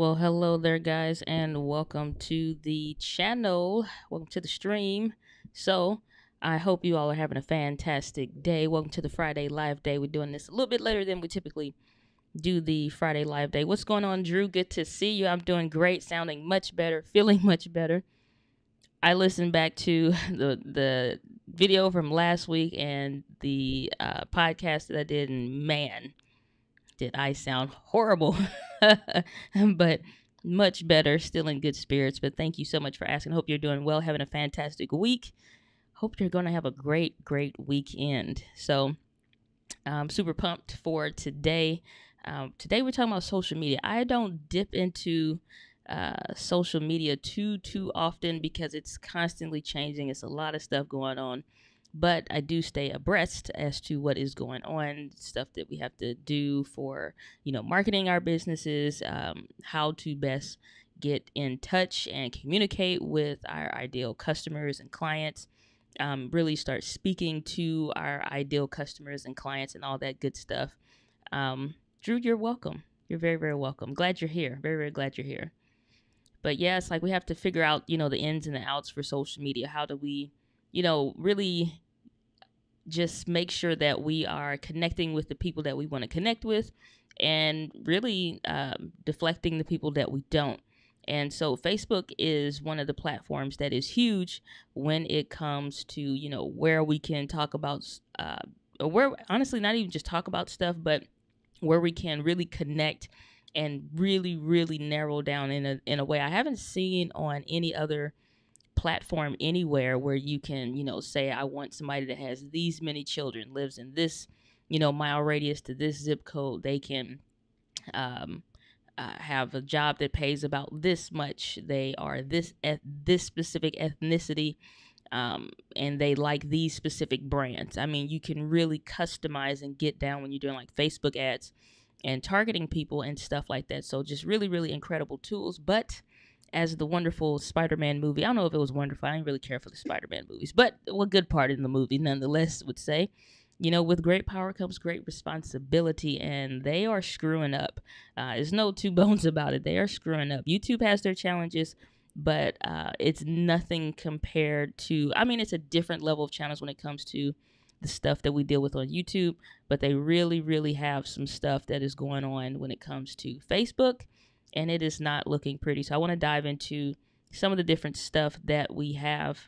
Well, hello there, guys, and welcome to the channel. Welcome to the stream. So, I hope you all are having a fantastic day. Welcome to the Friday Live Day. We're doing this a little bit later than we typically do the Friday Live Day. What's going on, Drew? Good to see you. I'm doing great, sounding much better, feeling much better. I listened back to the video from last week and the podcast that I did, and man, did I sound horrible. But much better, still in good spirits. But thank you so much for asking. Hope you're doing well, having a fantastic week. Hope you're going to have a great weekend. So I'm super pumped for today. Today we're talking about social media. I don't dip into social media too often because it's constantly changing. It's a lot of stuff going on, but I do stay abreast as to what is going on, stuff that we have to do for marketing our businesses, how to best get in touch and communicate with our ideal customers and clients. Really start speaking to our ideal customers and clients and all that good stuff. Drew, you're welcome. You're very welcome. Glad you're here. Very glad you're here. But yeah, it's like we have to figure out, the ins and the outs for social media. How do we, really just make sure that we are connecting with the people that we want to connect with and really deflecting the people that we don't. And so Facebook is one of the platforms that is huge when it comes to, where we can talk about, or where honestly, not even just talk about stuff, but where we can really connect and really narrow down in a way I haven't seen on any other platform anywhere, where you can, say, I want somebody that has these many children, lives in this, mile radius to this zip code. They can have a job that pays about this much. They are this specific ethnicity, and they like these specific brands. I mean, you can really customize and get down when you're doing like Facebook ads and targeting people and stuff like that. So just really incredible tools. But as the wonderful Spider-Man movie, I don't know if it was wonderful. I didn't really care for the Spider-Man movies, but a good part in the movie nonetheless would say, with great power comes great responsibility, and they are screwing up. There's no two bones about it. They are screwing up. YouTube has their challenges, but it's nothing compared to, I mean, it's a different level of challenge when it comes to the stuff that we deal with on YouTube, but they really have some stuff that is going on when it comes to Facebook, and it is not looking pretty. So I want to dive into some of the different stuff that we have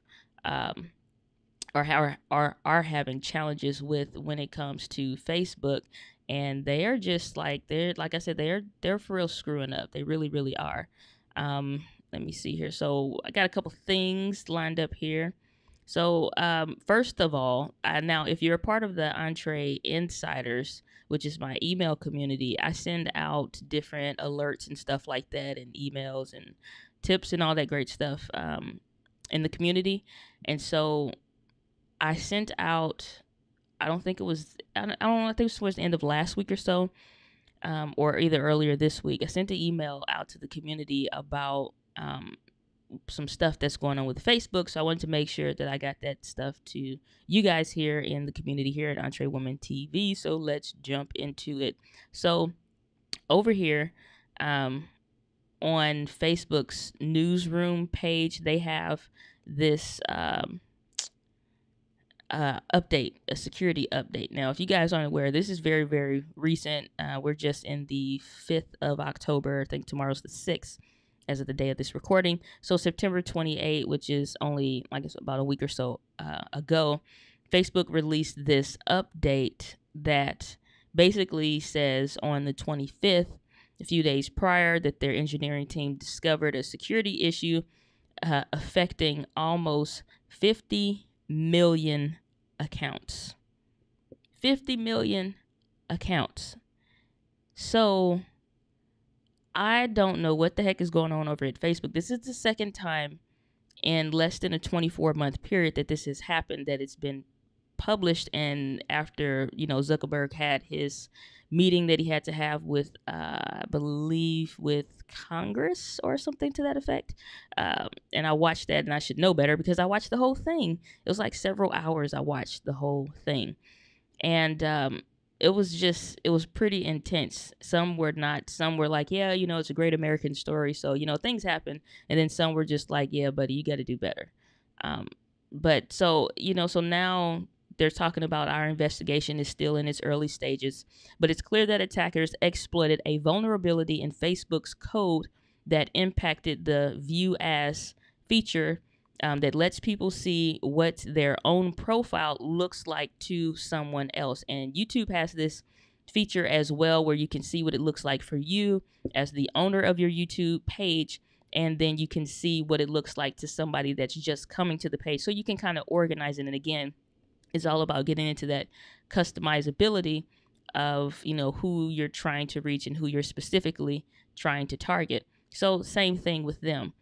or are having challenges with when it comes to Facebook, and they are just like I said, they're for real screwing up. They really are. Let me see here. So I got a couple things lined up here. So first of all, now if you're a part of the Entree Insiders, which is my email community, I send out different alerts and stuff like that, and emails and tips and all that great stuff in the community. And so I sent out, I don't think it was, I don't know, I think it was towards the end of last week or so, or either earlier this week. I sent an email out to the community about some stuff that's going on with Facebook. So I wanted to make sure that I got that stuff to you guys here in the community here at Entree Woman TV. So let's jump into it. So over here on Facebook's newsroom page, they have this update, a security update. Now, if you guys aren't aware, this is very recent. We're just in the 5th of October. I think tomorrow's the 6th as of the day of this recording. So September 28th, which is only, I guess, about a week or so ago, Facebook released this update that basically says on the 25th, a few days prior, that their engineering team discovered a security issue affecting almost 50 million accounts. 50 million accounts. So I don't know what the heck is going on over at Facebook. This is the second time in less than a 24-month period that this has happened, that it's been published. And after, Zuckerberg had his meeting that he had to have with, I believe, with Congress or something to that effect. And I watched that, and I should know better because I watched the whole thing. It was like several hours I watched the whole thing. And it was pretty intense. Some were not. Some were like, yeah, it's a great American story. So things happen, and then some were just like, yeah, buddy, you got to do better. Um, but so now they're talking about our investigation is still in its early stages, but it's clear that attackers exploited a vulnerability in Facebook's code that impacted the View As feature that lets people see what their own profile looks like to someone else. And YouTube has this feature as well where you can see what it looks like for you as the owner of your YouTube page. And then you can see what it looks like to somebody that's just coming to the page. So you can kind of organize it. And again, it's all about getting into that customizability of who you're trying to reach and who you're specifically trying to target. So same thing with them.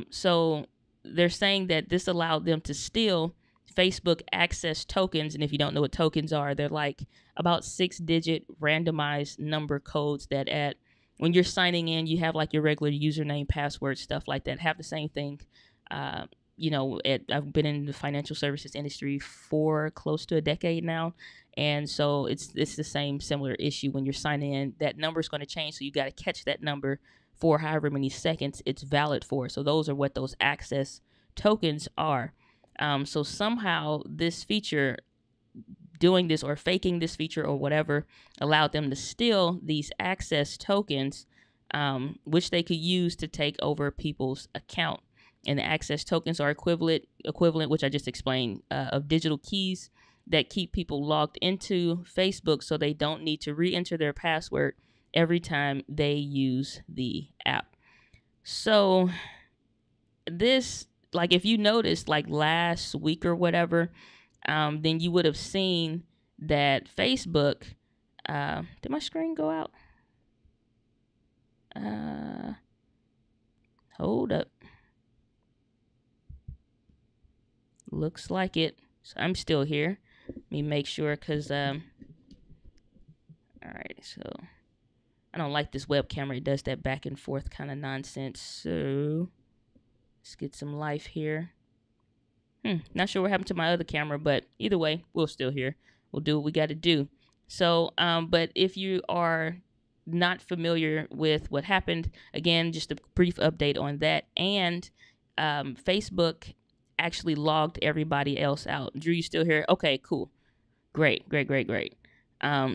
So they're saying that this allowed them to steal Facebook access tokens. And if you don't know what tokens are, they're like about 6-digit randomized number codes that when you're signing in, you have like your regular username, password, stuff like that. Have the same thing. I've been in the financial services industry for close to a decade now. And so it's the same similar issue when you're signing in. That number is going to change. So you got to catch that number for however many seconds it's valid for. So those are what those access tokens are. So somehow this feature, doing this or faking this feature or whatever, allowed them to steal these access tokens, which they could use to take over people's account. And the access tokens are equivalent, which I just explained, of digital keys that keep people logged into Facebook so they don't need to re-enter their password every time they use the app. So this, like if you noticed like last week or whatever, then you would have seen that Facebook, did my screen go out? Hold up. Looks like it. So I'm still here. Let me make sure because, all right, so I don't like this web camera. It does that back and forth kind of nonsense. So let's get some life here. Not sure what happened to my other camera, but either way, we're still here. We'll do what we got to do. So, but if you are not familiar with what happened, again, just a brief update on that. And Facebook actually logged everybody else out. Drew, you still here? Okay, cool. Great.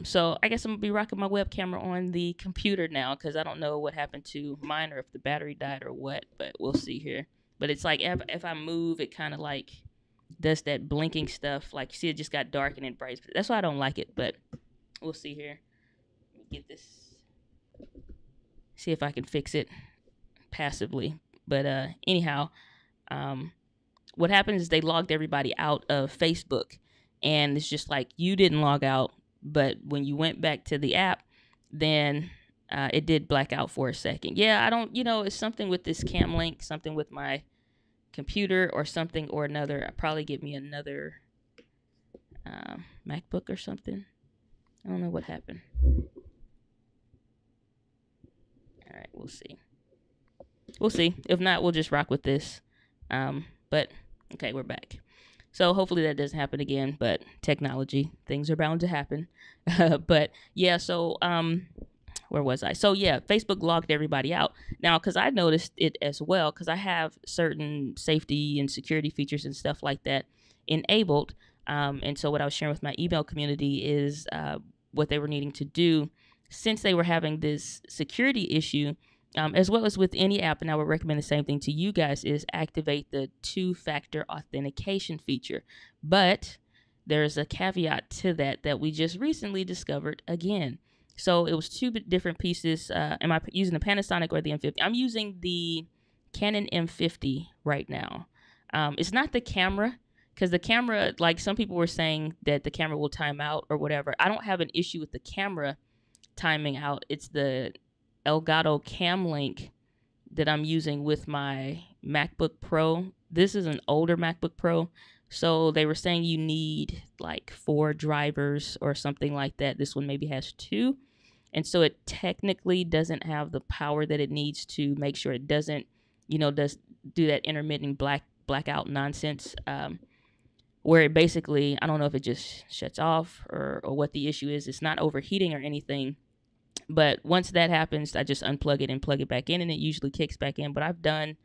So I guess I'm gonna be rocking my web camera on the computer now because I don't know what happened to mine or if the battery died or what, but we'll see here. But it's like if I move, it kind of like does that blinking stuff. Like, you see, it just got dark and then bright. That's why I don't like it, but we'll see here. Let me get this. See if I can fix it passively. But anyhow, what happened is they logged everybody out of Facebook. And it's just like you didn't log out, but when you went back to the app, then it did black out for a second. Yeah, I don't, it's something with this cam link, something with my computer or something or another. I'll probably get me another MacBook or something. I don't know what happened. All right, we'll see. We'll see. If not, we'll just rock with this. But okay, we're back. So hopefully that doesn't happen again, but technology, things are bound to happen. But yeah, so where was I? So yeah, Facebook logged everybody out. Now, because I noticed it as well, because I have certain safety and security features and stuff like that enabled. And so what I was sharing with my email community is what they were needing to do since they were having this security issue. As well as with any app, and I would recommend the same thing to you guys, is activate the 2-factor authentication feature. But there's a caveat to that we just recently discovered again. So it was two different pieces. Am I using the Panasonic or the M50? I'm using the Canon M50 right now. It's not the camera, because the camera, like some people were saying that the camera will time out or whatever. I don't have an issue with the camera timing out. It's the Elgato Cam Link that I'm using with my MacBook Pro. This is an older MacBook Pro, so they were saying you need like 4 drivers or something like that. This one maybe has 2, and so it technically doesn't have the power that it needs to make sure it doesn't, does do that intermittent blackout nonsense. where it basically, I don't know if it just shuts off or what the issue is. It's not overheating or anything. But once that happens, I just unplug it and plug it back in, and it usually kicks back in. But I've done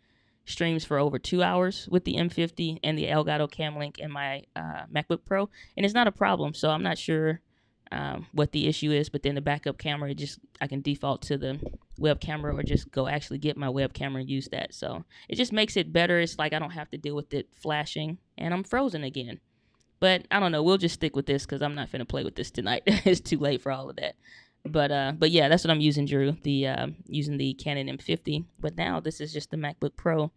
streams for over 2 hours with the M50 and the Elgato Cam Link in my MacBook Pro, and it's not a problem. So I'm not sure what the issue is, but then the backup camera, I can default to the web camera or just go actually get my web camera and use that. So it just makes it better. It's like I don't have to deal with it flashing, and I'm frozen again. But I don't know. We'll just stick with this because I'm not finna play with this tonight. It's too late for all of that. But yeah, that's what I'm using, Drew. Using the Canon M50. But now this is just the MacBook Pro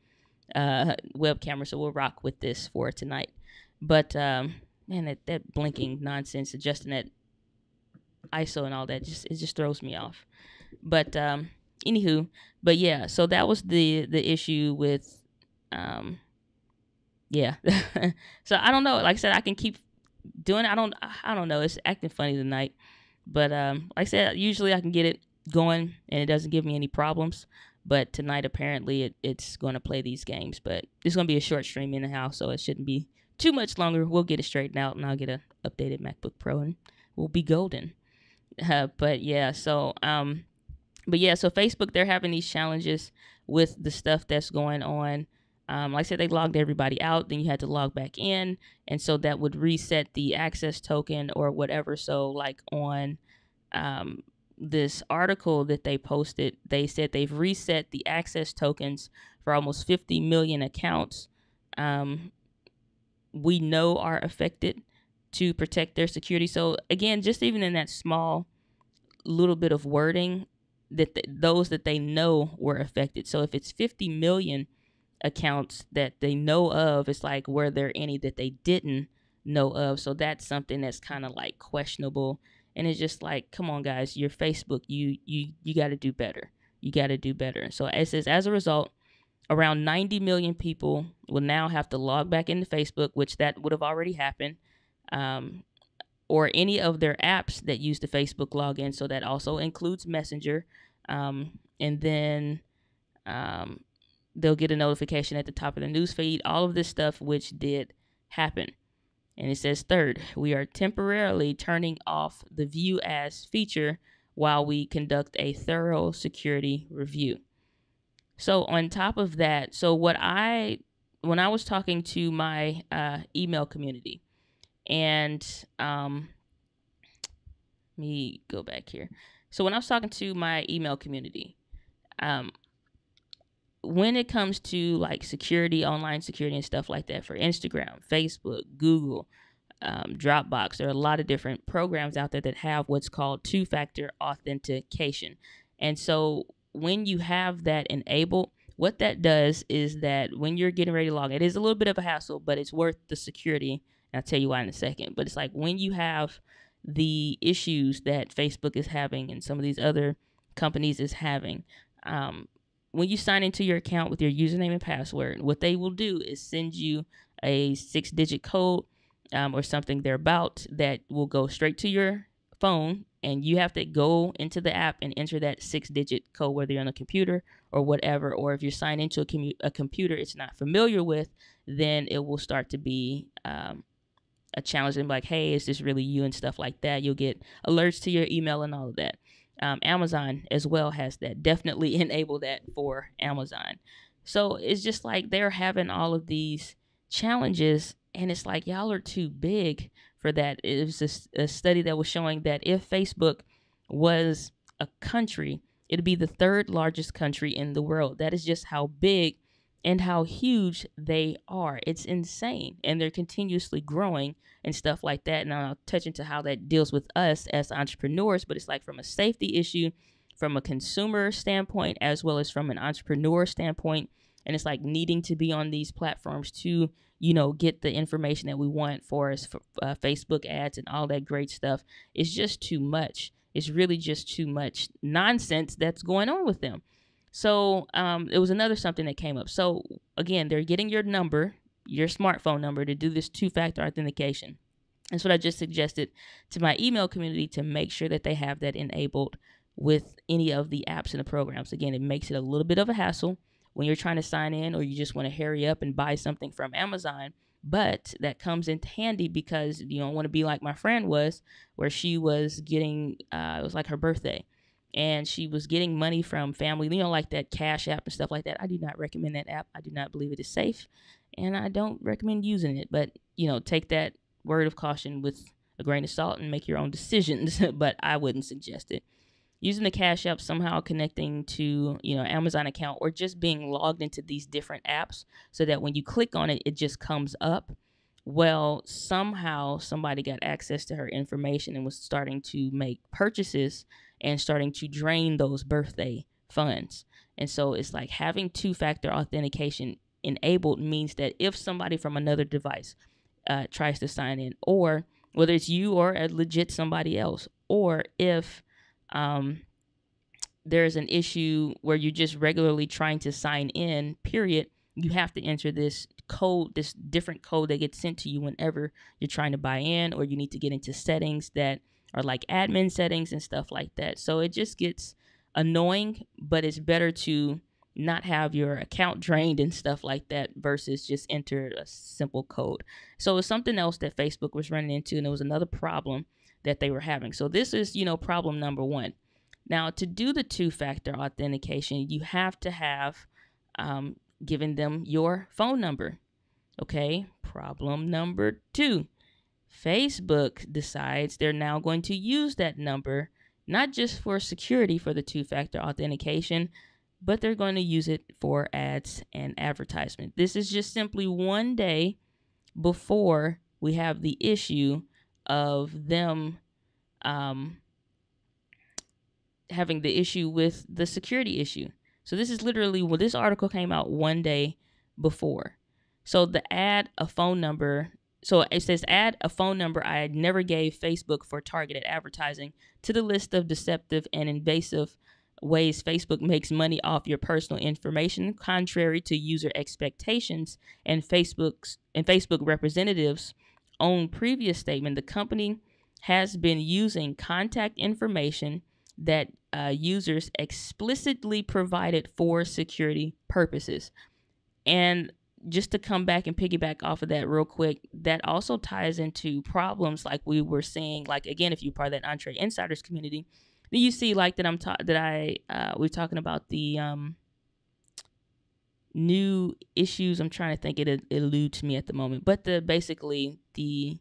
web camera, so we'll rock with this for tonight. But man, that blinking nonsense, adjusting that ISO and all that, it just throws me off. But anywho, but yeah, so that was the issue with yeah. So I don't know. Like I said, I can keep doing it. I don't know. It's acting funny tonight. But like I said, usually I can get it going and it doesn't give me any problems. But tonight, apparently, it's going to play these games. But it's going to be a short stream in the house, so it shouldn't be too much longer. We'll get it straightened out, and I'll get an updated MacBook Pro, and we'll be golden. But yeah, so Facebook, they're having these challenges with the stuff that's going on. Like I said, they logged everybody out. Then you had to log back in. And so that would reset the access token or whatever. So like on this article that they posted, they said they've reset the access tokens for almost 50 million accounts we know are affected to protect their security. So again, just even in that small little bit of wording, that those that they know were affected. So if it's 50 million accounts that they know of, it's like, were there any that they didn't know of? So that's something that's kind of like questionable. And it's just like, come on, guys, you're Facebook. You got to do better. You got to do better. So it says, as a result, around 90 million people will now have to log back into Facebook, which that would have already happened, or any of their apps that use the Facebook login. So that also includes Messenger. And then they'll get a notification at the top of the news feed. All of this stuff, which did happen. And it says, third, we are temporarily turning off the view as feature while we conduct a thorough security review. So on top of that, so when I was talking to my email community, and let me go back here. So when I was talking to my email community, when it comes to like security, online security and stuff like that for Instagram, Facebook, Google, Dropbox, there are a lot of different programs out there that have what's called two-factor authentication. And so when you have that enabled, what that does is that when you're getting ready to log in, it is a little bit of a hassle, but it's worth the security. And I'll tell you why in a second. But it's like when you have the issues that Facebook is having and some of these other companies is having, when you sign into your account with your username and password, what they will do is send you a 6-digit code or something thereabout that will go straight to your phone, and you have to go into the app and enter that 6-digit code, whether you're on a computer or whatever, or if you're signed into a computer it's not familiar with, then it will start to be a challenge and be like, hey, is this really you and stuff like that. You'll get alerts to your email and all of that. Amazon as well has that. Definitely enable that for Amazon. So it's just like they're having all of these challenges, and it's like, y'all are too big for that. It was a study that was showing that if Facebook was a country, it'd be the third largest country in the world. That is just how big and how huge they are. It's insane. And they're continuously growing and stuff like that. And I'll touch into how that deals with us as entrepreneurs, but it's like from a safety issue, from a consumer standpoint, as well as from an entrepreneur standpoint. And it's like needing to be on these platforms to, get the information that we want for us, for Facebook ads and all that great stuff. It's just too much. It's really just too much nonsense that's going on with them. So it was another something that came up. So again, they're getting your number, your smartphone number, to do this two-factor authentication. That's what I just suggested to my email community, to make sure that they have that enabled with any of the apps and the programs. Again, it makes it a little bit of a hassle when you're trying to sign in, or you just want to hurry up and buy something from Amazon. But that comes in handy because you don't want to be like my friend was, where she was getting, it was like her birthday, and she was getting money from family, like that Cash App and stuff like that. I do not recommend that app. I do not believe it is safe, and I don't recommend using it. But, take that word of caution with a grain of salt and make your own decisions, but I wouldn't suggest it. Using the Cash App, somehow connecting to, Amazon account, or just being logged into these different apps so that when you click on it, it just comes up. Well, somehow somebody got access to her information and was starting to make purchases and starting to drain those birthday funds. And so it's like having two-factor authentication enabled means that if somebody from another device tries to sign in, or whether it's you or a legit somebody else, or if there's an issue where you're just regularly trying to sign in, period, you have to enter this code, this different code that gets sent to you whenever you're trying to buy in, or you need to get into settings that are like admin settings and stuff like that. So it just gets annoying, but it's better to not have your account drained and stuff like that versus just enter a simple code. So it's something else that Facebook was running into, and it was another problem that they were having. So this is, problem number one. Now, to do the two-factor authentication, you have to have given them your phone number. Okay, problem number two. Facebook decides they're now going to use that number, not just for security for the two-factor authentication, but they're going to use it for ads and advertisement. This is just simply one day before we have the issue of them having the issue with the security issue. So this is literally, well, this article came out one day before. So add a phone number I never gave Facebook for targeted advertising to the list of deceptive and invasive ways Facebook makes money off your personal information, contrary to user expectations and Facebook representatives' own previous statement. The company has been using contact information that users explicitly provided for security purposes. And just to come back and piggyback off of that real quick, that also ties into problems like we were seeing. Like, again, if you're part of that Entree Insiders community, then you see like we're talking about the new issues. I'm trying to think, it eludes me at the moment, but basically the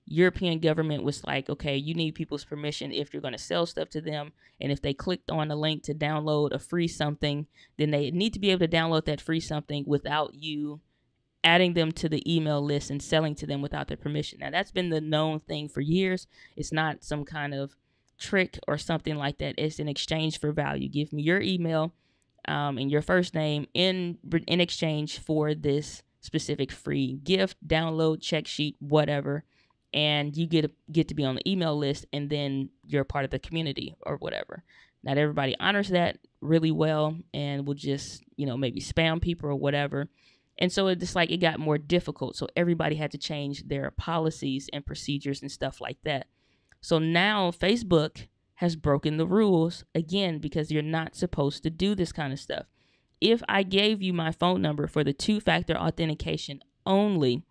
European government was like, okay, you need people's permission if you're going to sell stuff to them. And if they clicked on a link to download a free something, then they need to be able to download that free something without you adding them to the email list and selling to them without their permission. Now, that's been the known thing for years. It's not some kind of trick or something like that. It's in exchange for value. Give me your email and your first name in exchange for this specific free gift, download, check sheet, whatever. And you get to be on the email list, and then you're a part of the community or whatever. Not everybody honors that really well and will just, maybe spam people or whatever. And so it's like it got more difficult. So everybody had to change their policies and procedures and stuff like that. So now Facebook has broken the rules again because you're not supposed to do this kind of stuff. If I gave you my phone number for the two-factor authentication only,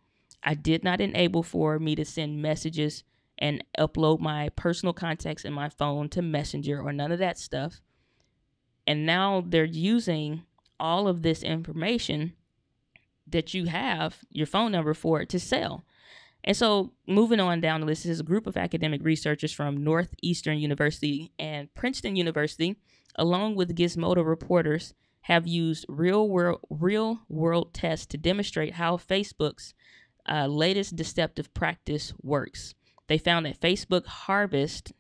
I did not enable for me to send messages and upload my personal contacts in my phone to Messenger or none of that stuff. And now they're using all of this information that you have your phone number for to sell. And so moving on down the list, this is a group of academic researchers from Northeastern University and Princeton University, along with Gizmodo reporters, have used real world tests to demonstrate how Facebook's latest deceptive practice works. They found that Facebook harvests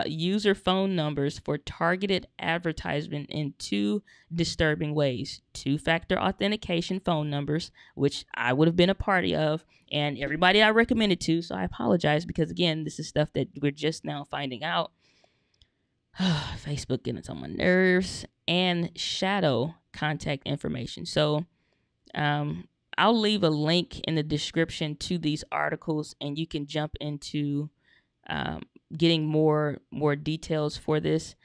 user phone numbers for targeted advertisement in two disturbing ways. Two-factor authentication phone numbers, which I would have been a party of, and everybody I recommended to, so I apologize because, again, this is stuff that we're just now finding out. Facebook getting on my nerves. And shadow contact information. So I'll leave a link in the description to these articles, and you can jump into getting more details for this.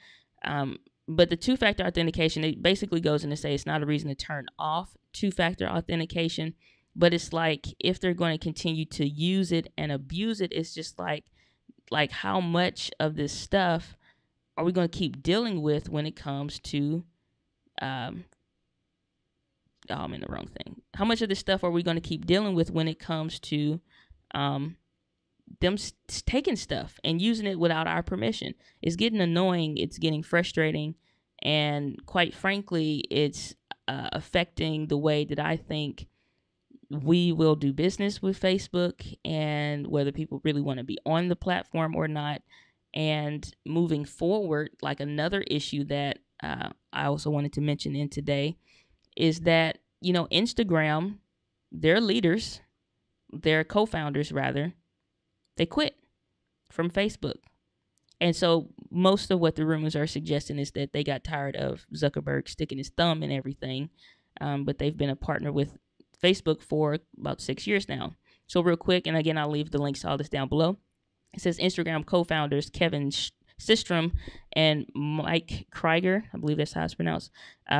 But the two-factor authentication, it basically goes in to say it's not a reason to turn off two-factor authentication. But it's like if they're going to continue to use it and abuse it, it's just like how much of this stuff are we going to keep dealing with when it comes to um oh, I'm in the wrong thing. How much of this stuff are we going to keep dealing with when it comes to um them taking stuff and using it without our permission? It's getting annoying, it's getting frustrating, and quite frankly, it's affecting the way that I think we will do business with Facebook and whether people really want to be on the platform or not. And moving forward, like another issue that I also wanted to mention in today is that, Instagram, their leaders, their co founders rather, they quit from Facebook. And so most of what the rumors are suggesting is that they got tired of Zuckerberg sticking his thumb in everything. But they've been a partner with Facebook for about 6 years now. So real quick, and again, I'll leave the links to all this down below. It says Instagram co-founders Kevin Systrom and Mike Krieger, I believe that's how it's pronounced,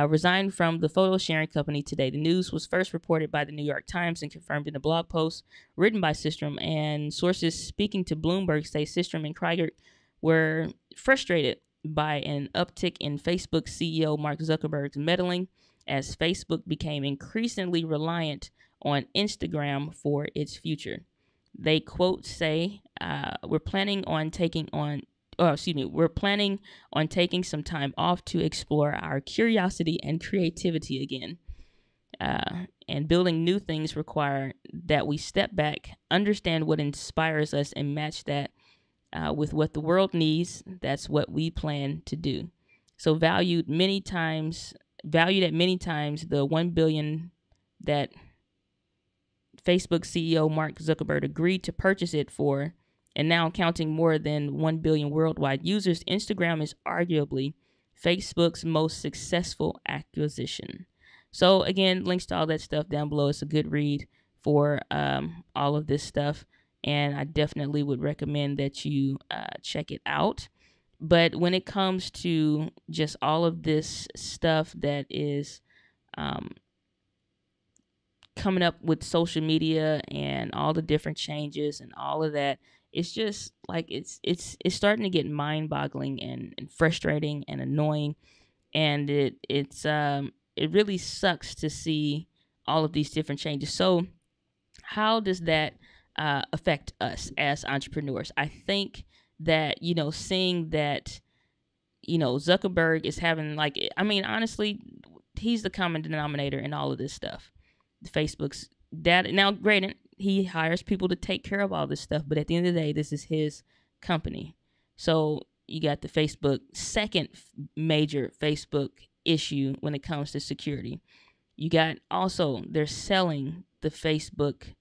resigned from the photo sharing company today. The news was first reported by the New York Times and confirmed in a blog post written by Systrom, and sources speaking to Bloomberg say Systrom and Krieger were frustrated by an uptick in Facebook CEO Mark Zuckerberg's meddling as Facebook became increasingly reliant on Instagram for its future. They quote say, "We're planning on taking some time off to explore our curiosity and creativity again. And building new things require that we step back, understand what inspires us, and match that with what the world needs. That's what we plan to do." So valued at many times, the $1 billion that Facebook CEO Mark Zuckerberg agreed to purchase it for, and now counting more than 1 billion worldwide users, Instagram is arguably Facebook's most successful acquisition. So again, links to all that stuff down below. It's a good read for all of this stuff, and I definitely would recommend that you check it out. But when it comes to just all of this stuff that is coming up with social media and all the different changes and all of that, it's just like it's starting to get mind-boggling and frustrating and annoying, and it really sucks to see all of these different changes. So how does that affect us as entrepreneurs? I think that, seeing that, Zuckerberg is having, like, I mean, honestly, he's the common denominator in all of this stuff. Facebook's data. Now, granted, he hires people to take care of all this stuff, but at the end of the day, this is his company. So you got the Facebook, second major Facebook issue when it comes to security. You got also, they're selling the Facebook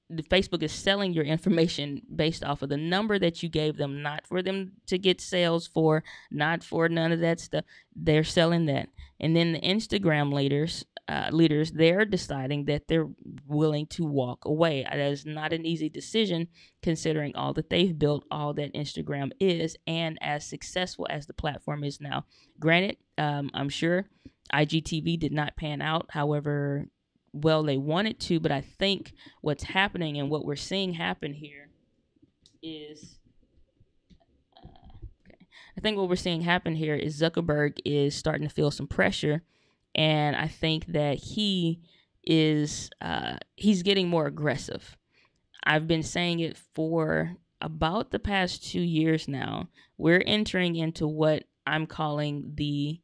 is selling your information based off of the number that you gave them, not for them to get sales for, not for none of that stuff. They're selling that. And then the Instagram leaders, they're deciding that they're willing to walk away. That is not an easy decision considering all that they've built, all that Instagram is, and as successful as the platform is now. Granted, I'm sure IGTV did not pan out. However, well, they wanted to, but I think what's happening and what we're seeing happen here is Zuckerberg is starting to feel some pressure, and I think that he's getting more aggressive. I've been saying it for about the past 2 years now. We're entering into what I'm calling the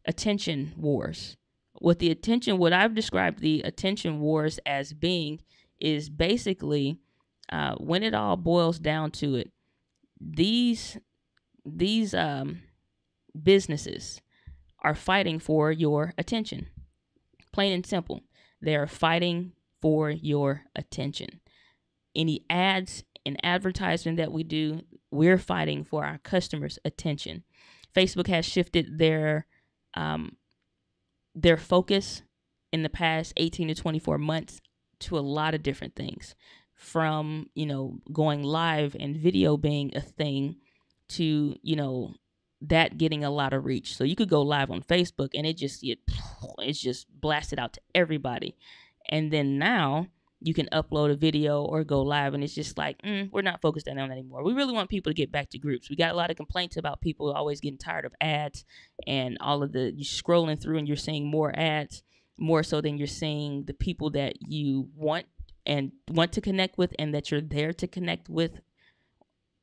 attention wars. What I've described the attention wars as being is basically, when it all boils down to it, these businesses are fighting for your attention. Plain and simple. They are fighting for your attention. Any ads and advertisement that we do, we're fighting for our customers' attention. Facebook has shifted their focus in the past 18 to 24 months to a lot of different things, from, going live and video being a thing to, that getting a lot of reach. So you could go live on Facebook and it's just blasted out to everybody. And then now you can upload a video or go live, and it's just like, we're not focused on that anymore. We really want people to get back to groups. We got a lot of complaints about people always getting tired of ads and all of the, you scrolling through and you're seeing more ads, more so than you're seeing the people that you want to connect with and that you're there to connect with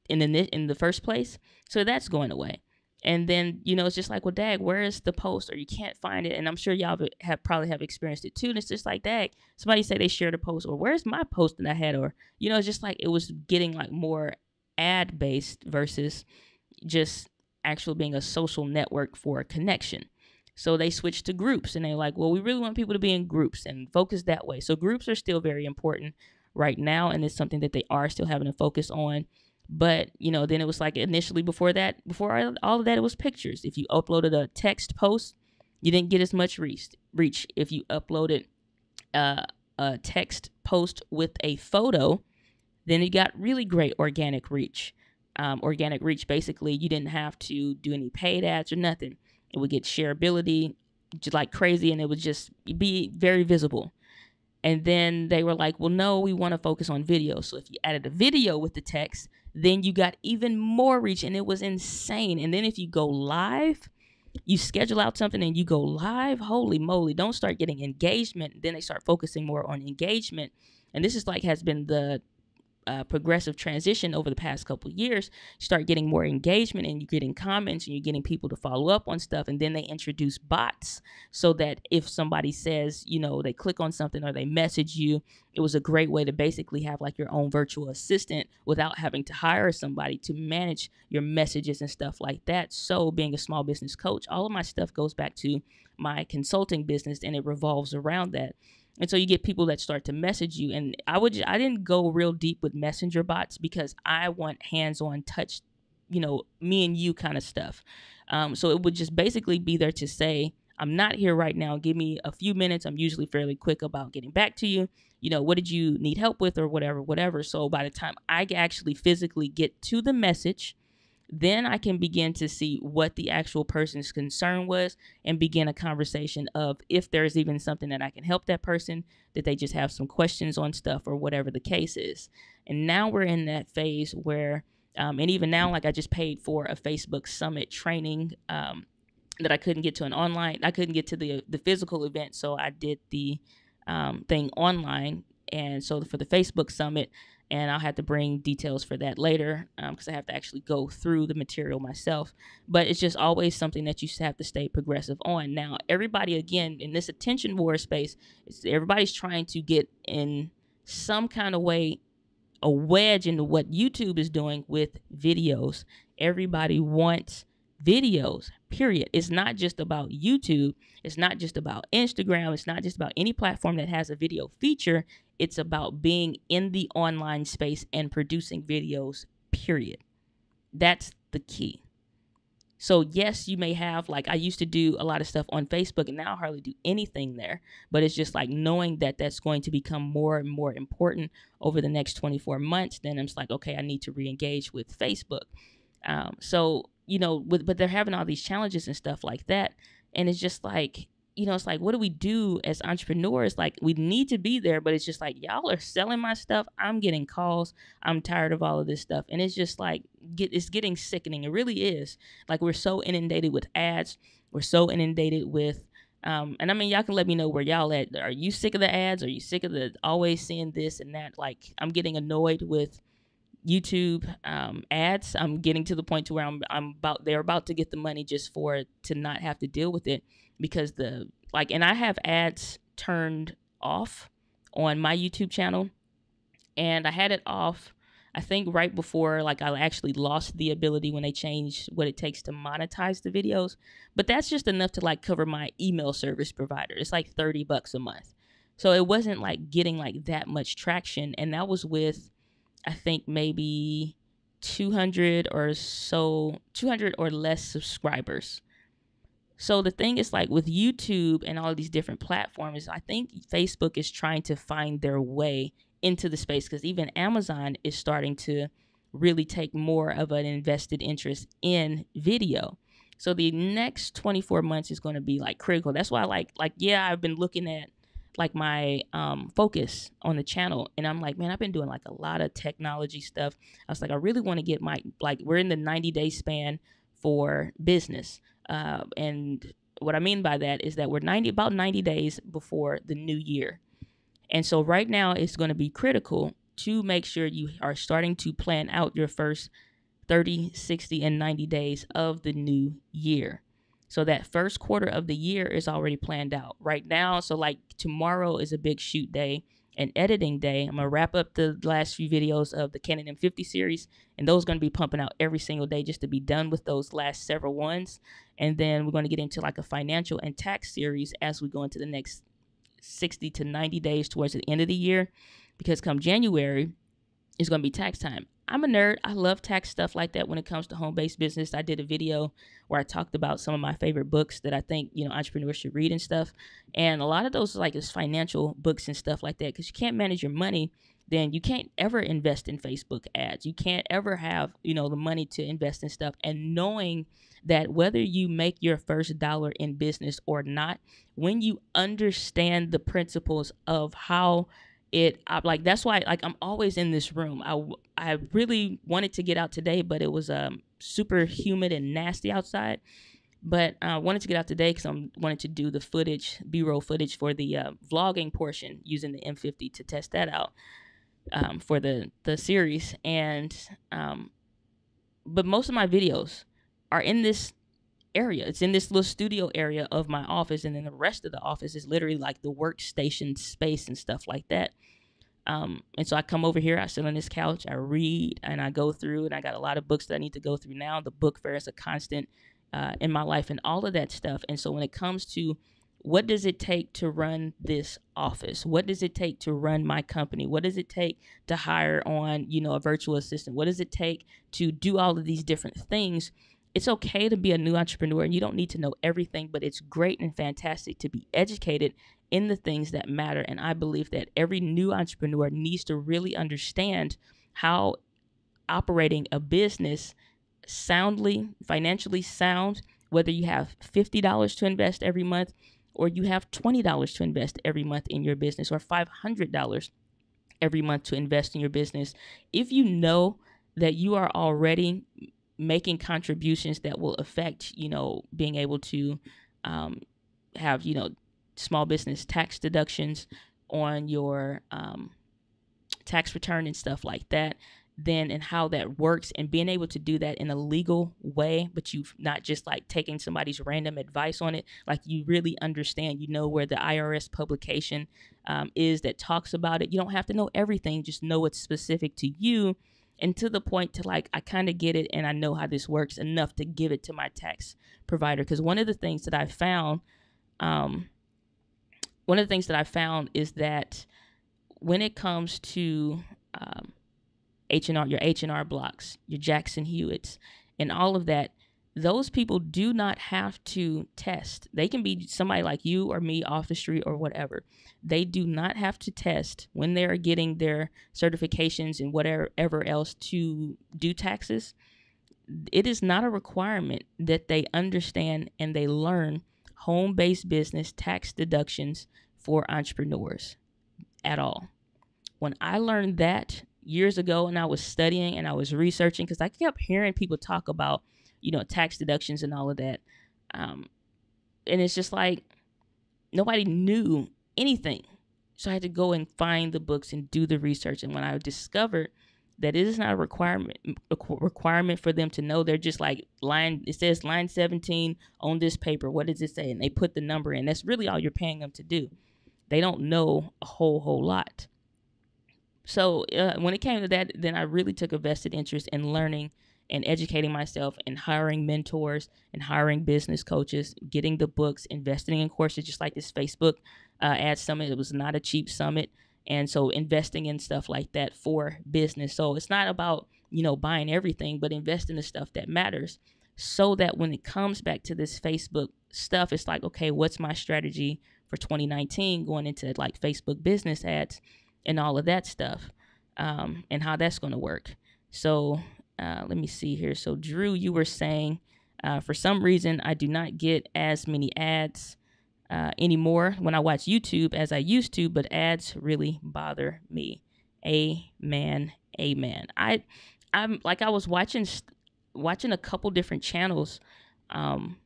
in the first place. So that's going away. And then, it's just like, well, dag, where is the post? Or you can't find it. And I'm sure y'all probably have experienced it too. And it's just like, dag, somebody say they shared a post, or where's my post that I had? Or, it's just like it was getting like more ad based versus just actually being a social network for a connection. So they switched to groups, and they're like, well, we really want people to be in groups and focus that way. So groups are still very important right now. And it's something that they are still having to focus on. But, then it was like initially before all of that, it was pictures. If you uploaded a text post, you didn't get as much reach. If you uploaded a text post with a photo, then you got really great organic reach. Organic reach, basically, you didn't have to do any paid ads or nothing. It would get shareability just like crazy, and it would just be very visible. And then they were like, well, no, we want to focus on video. So if you added a video with the text, then you got even more reach, and it was insane. And then if you go live, you schedule out something and you go live, holy moly, don't start getting engagement. Then they start focusing more on engagement. And this is like has been the progressive transition over the past couple of years. You start getting more engagement, and you're getting comments, and you're getting people to follow up on stuff. And then they introduce bots so that if somebody says, they click on something or they message you, it was a great way to basically have like your own virtual assistant without having to hire somebody to manage your messages and stuff like that. So being a small business coach, all of my stuff goes back to my consulting business, and it revolves around that. And so you get people that start to message you. And I didn't go real deep with messenger bots because I want hands-on touch, me and you kind of stuff. So it would just basically be there to say, I'm not here right now. Give me a few minutes. I'm usually fairly quick about getting back to you. What did you need help with, or whatever. So by the time I actually physically get to the message, then I can begin to see what the actual person's concern was and begin a conversation of if there's even something that I can help that person, that they just have some questions on stuff or whatever the case is. And now we're in that phase where, and even now, like I just paid for a Facebook Summit training that I couldn't get to I couldn't get to the physical event. So I did the thing online. And so for the Facebook Summit, and I'll have to bring details for that later because I have to actually go through the material myself. But it's just always something that you have to stay progressive on. Now, everybody, again, in this attention war space, everybody's trying to get in some kind of way a wedge into what YouTube is doing with videos. Everybody wants videos, period. It's not just about YouTube. It's not just about Instagram. It's not just about any platform that has a video feature. It's about being in the online space and producing videos, period. That's the key. So yes, you may have, like I used to do a lot of stuff on Facebook, and now I hardly do anything there. But it's just like knowing that that's going to become more and more important over the next 24 months. Then I'm just like, okay, I need to re-engage with Facebook. But they're having all these challenges and stuff like that. And it's just like, it's like, what do we do as entrepreneurs? Like, we need to be there, but it's just like, y'all are selling my stuff. I'm getting calls. I'm tired of all of this stuff. And it's just like, it's getting sickening. It really is. Like, we're so inundated with ads. We're so inundated with, and I mean, y'all can let me know where y'all at. Are you sick of the ads? Are you sick of the always seeing this and that? Like, I'm getting annoyed with YouTube ads. I'm getting to the point to where they're about to get the money just to not have to deal with it, because and I have ads turned off on my YouTube channel, and I had it off, I think right before I actually lost the ability when they changed what it takes to monetize the videos. But that's just enough to cover my email service provider. It's like $30 a month. So it wasn't getting that much traction, and that was with, I think, maybe 200 or less subscribers. So the thing is, with YouTube and all of these different platforms, I think Facebook is trying to find their way into the space, because even Amazon is starting to really take more of an invested interest in video. So the next 24 months is going to be like critical. That's why yeah, I've been looking at like my focus on the channel, and I'm like, man, I've been doing like a lot of technology stuff. I was like, I really want to get my, like, we're in the 90-day span for business. And what I mean by that is that we're about 90 days before the new year. And so right now it's going to be critical to make sure you are starting to plan out your first 30, 60, and 90 days of the new year. So that first quarter of the year is already planned out right now. So like tomorrow is a big shoot day and editing day. I'm going to wrap up the last few videos of the Canon M50 series, and those are going to be pumping out every single day just to be done with those last several ones. And then we're going to get into like a financial and tax series as we go into the next 60 to 90 days towards the end of the year, because come January, it's going to be tax time. I'm a nerd. I love tax stuff like that when it comes to home-based business. I did a video where I talked about some of my favorite books that I think, entrepreneurs should read and stuff. And a lot of those like is financial books and stuff like that, because you can't manage your money, then you can't ever invest in Facebook ads. You can't ever have, the money to invest in stuff. And knowing that whether you make your first dollar in business or not, when you understand the principles of how like, that's why, like, I'm always in this room. I really wanted to get out today, but it was super humid and nasty outside. But I wanted to get out today because I wanted to do the footage, B-roll footage for the vlogging portion using the M50 to test that out for the series. And but most of my videos are in this area. It's in this little studio area of my office, and then the rest of the office is literally like the workstation space and stuff like that. And so I come over here, I sit on this couch, I read, and I go through, and I got a lot of books that I need to go through now. The book fair is a constant in my life and all of that stuff. And so when it comes to what does it take to run this office? What does it take to run my company? What does it take to hire on, a virtual assistant? What does it take to do all of these different things? It's okay to be a new entrepreneur, and you don't need to know everything, but it's great and fantastic to be educated in the things that matter. And I believe that every new entrepreneur needs to really understand how operating a business soundly, financially sound, whether you have $50 to invest every month or you have $20 to invest every month in your business, or $500 every month to invest in your business. If you know that you are already making contributions that will affect, being able to have, small business tax deductions on your tax return and stuff like that, then, and how that works, and being able to do that in a legal way, but you've not just like taking somebody's random advice on it. Like, you really understand, where the IRS publication is that talks about it. You don't have to know everything, just know what's specific to you, and to the point to like, I kind of get it and I know how this works enough to give it to my tax provider. Because one of the things that I found is that when it comes to H&R, your H&R Blocks, your Jackson Hewitts, and all of that, those people do not have to test. They can be somebody like you or me off the street or whatever. They do not have to test when they're getting their certifications and whatever else to do taxes. It is not a requirement that they understand and they learn home-based business tax deductions for entrepreneurs at all. When I learned that years ago, and I was studying and I was researching, because I kept hearing people talk about, tax deductions and all of that. And it's just like, nobody knew anything. So I had to go and find the books and do the research. And when I discovered that it is not a requirement for them to know, they're just like, it says line 17 on this paper. What does it say? And they put the number in. That's really all you're paying them to do. They don't know a whole lot. So when it came to that, then I really took a vested interest in learning and educating myself and hiring mentors and hiring business coaches, getting the books, investing in courses, just like this Facebook ad summit. It was not a cheap summit. And so investing in stuff like that for business. So it's not about, buying everything, but invest in the stuff that matters, so that when it comes back to this Facebook stuff, it's like, okay, what's my strategy for 2019 going into like Facebook business ads and all of that stuff, and how that's going to work. So let me see here. So Drew, you were saying For some reason, I do not get as many ads anymore when I watch YouTube as I used to, but ads really bother me. Amen. Amen. I'm like I was watching a couple different channels. Um,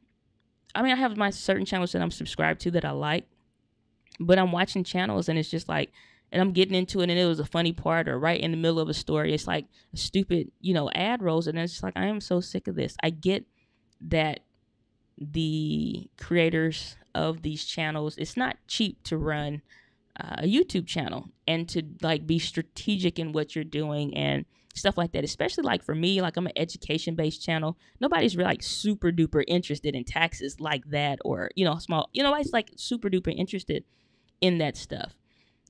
I mean, I have my certain channels that I'm subscribed to that I like, but I'm watching channels and it's just like, and I'm getting into it, and it was a funny part, or right in the middle of a story, it's like a stupid, ad rolls, and it's just like I am so sick of this. I get that the creators of these channels, it's not cheap to run a YouTube channel and to like be strategic in what you're doing and stuff like that. Especially like for me, like I'm an education based channel. Nobody's really like super duper interested in taxes like that, or small. Nobody's like super duper interested in that stuff.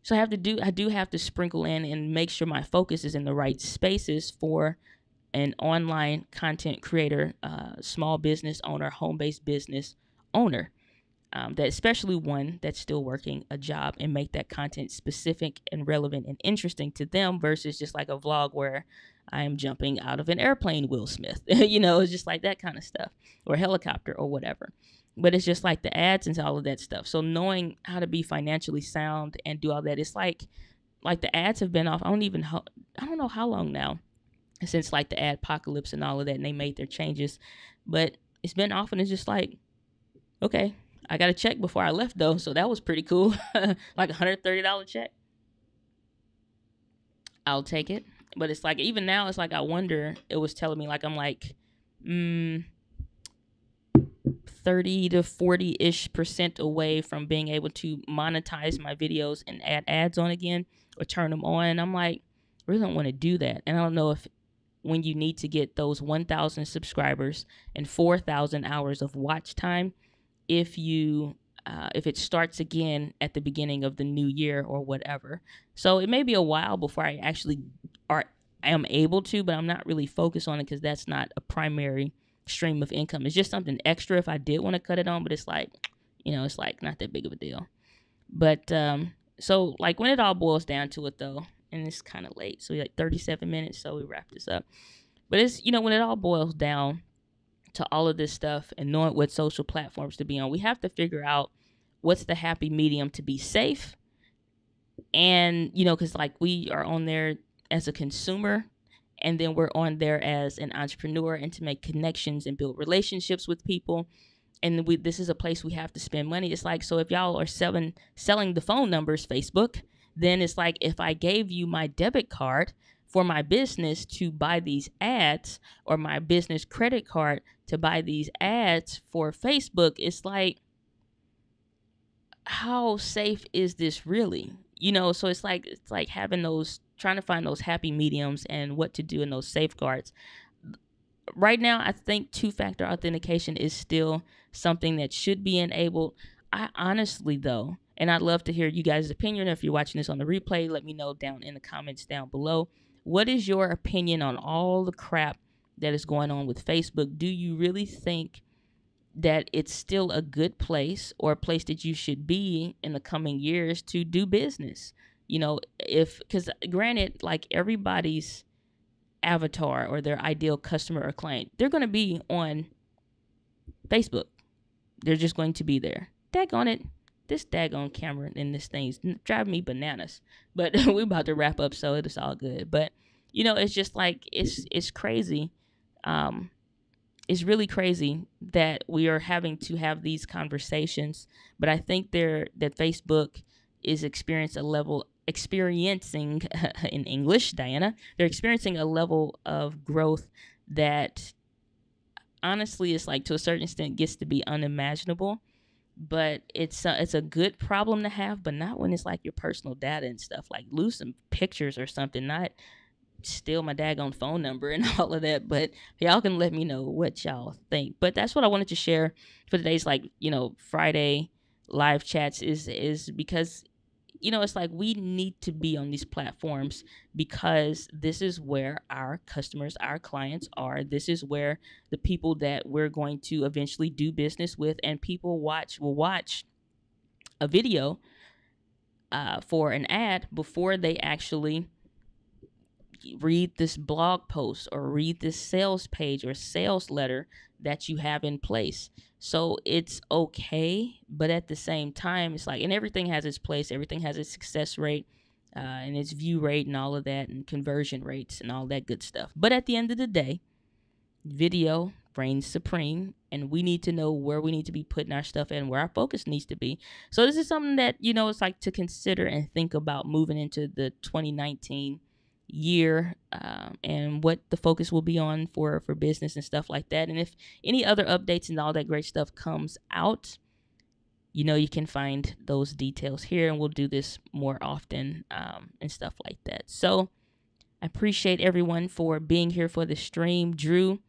So I do have to sprinkle in and make sure my focus is in the right spaces for an online content creator, small business owner, home based business owner, that especially one that's still working a job, and make that content specific and relevant and interesting to them versus just like a vlog where I am jumping out of an airplane, Will Smith. It's just like that kind of stuff, or a helicopter or whatever. But it's just like the ads and all of that stuff. So knowing how to be financially sound and do all that, it's like the ads have been off. I don't know how long now since like the adpocalypse and all of that, and they made their changes, but it's been off, and it's just like, okay, I got a check before I left though, so that was pretty cool. Like $130 check. I'll take it. But it's like, even now, it's like I wonder, it was telling me like I'm like 30 to 40-ish% away from being able to monetize my videos and add ads on again or turn them on. And I'm like, I really don't want to do that. And I don't know if when you need to get those 1,000 subscribers and 4,000 hours of watch time, if it starts again at the beginning of the new year or whatever. So it may be a while before I actually am able to, but I'm not really focused on it because that's not a primary stream of income. It's just something extra if I did want to cut it on, but it's like, it's like not that big of a deal. But so like when it all boils down to it though, and it's kind of late, so we like 37 minutes, so we wrap this up. But it's, when it all boils down to all of this stuff and knowing what social platforms to be on, we have to figure out what's the happy medium to be safe. And, because like we are on there as a consumer, and then we're on there as an entrepreneur and to make connections and build relationships with people. And this is a place we have to spend money. It's like, so if y'all are selling the phone numbers, Facebook, then it's like, if I gave you my debit card for my business to buy these ads, or my business credit card to buy these ads for Facebook, it's like, how safe is this really? So it's like trying to find those happy mediums and what to do in those safeguards. Right now, I think two-factor authentication is still something that should be enabled. I honestly, though, and I'd love to hear you guys' opinion. If you're watching this on the replay, let me know down in the comments down below. What is your opinion on all the crap that is going on with Facebook? Do you really think that it's still a good place, or a place that you should be in the coming years to do business? Because granted, like everybody's avatar or their ideal customer or client, they're going to be on Facebook. They're just going to be there. Daggone it. This daggone camera and this thing's driving me bananas. But we're about to wrap up, so it's all good. But, it's just like, it's crazy. It's really crazy that we are having to have these conversations. But I think that Facebook is experiencing in English, Diana, they're experiencing a level of growth that honestly is like, to a certain extent, gets to be unimaginable. But it's a good problem to have, but not when it's like your personal data and stuff. Like, lose some pictures or something, not steal my daggone phone number and all of that. But y'all can let me know what y'all think. But that's what I wanted to share for today's Friday live chats, is because it's like we need to be on these platforms, because this is where our customers, our clients are. This is where the people that we're going to eventually do business with, and people will watch a video for an ad before they actually read this blog post or read this sales page or sales letter that you have in place. So it's okay, but at the same time, it's like, and everything has its place, everything has its success rate, and its view rate and all of that, and conversion rates and all that good stuff. But at the end of the day, video reigns supreme, and we need to know where we need to be putting our stuff and where our focus needs to be. So this is something that, it's like to consider and think about moving into the 2019 year, and what the focus will be on for business and stuff like that. And if any other updates and all that great stuff comes out, you can find those details here, and we'll do this more often, and stuff like that. So I appreciate everyone for being here for the stream. Drew,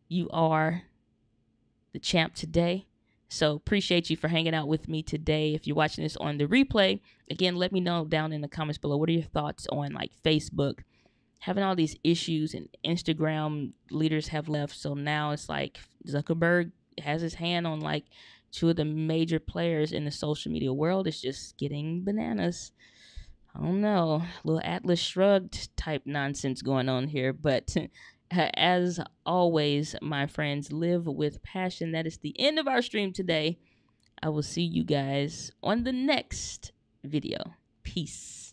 you are the champ today. So appreciate you for hanging out with me today. If you're watching this on the replay, again, let me know down in the comments below. What are your thoughts on like Facebook having all these issues, and Instagram leaders have left? So now it's like Zuckerberg has his hand on like two of the major players in the social media world. It's just getting bananas. I don't know, a little Atlas Shrugged type nonsense going on here. But as always, my friends, live with passion. That is the end of our stream today. I will see you guys on the next video. Peace.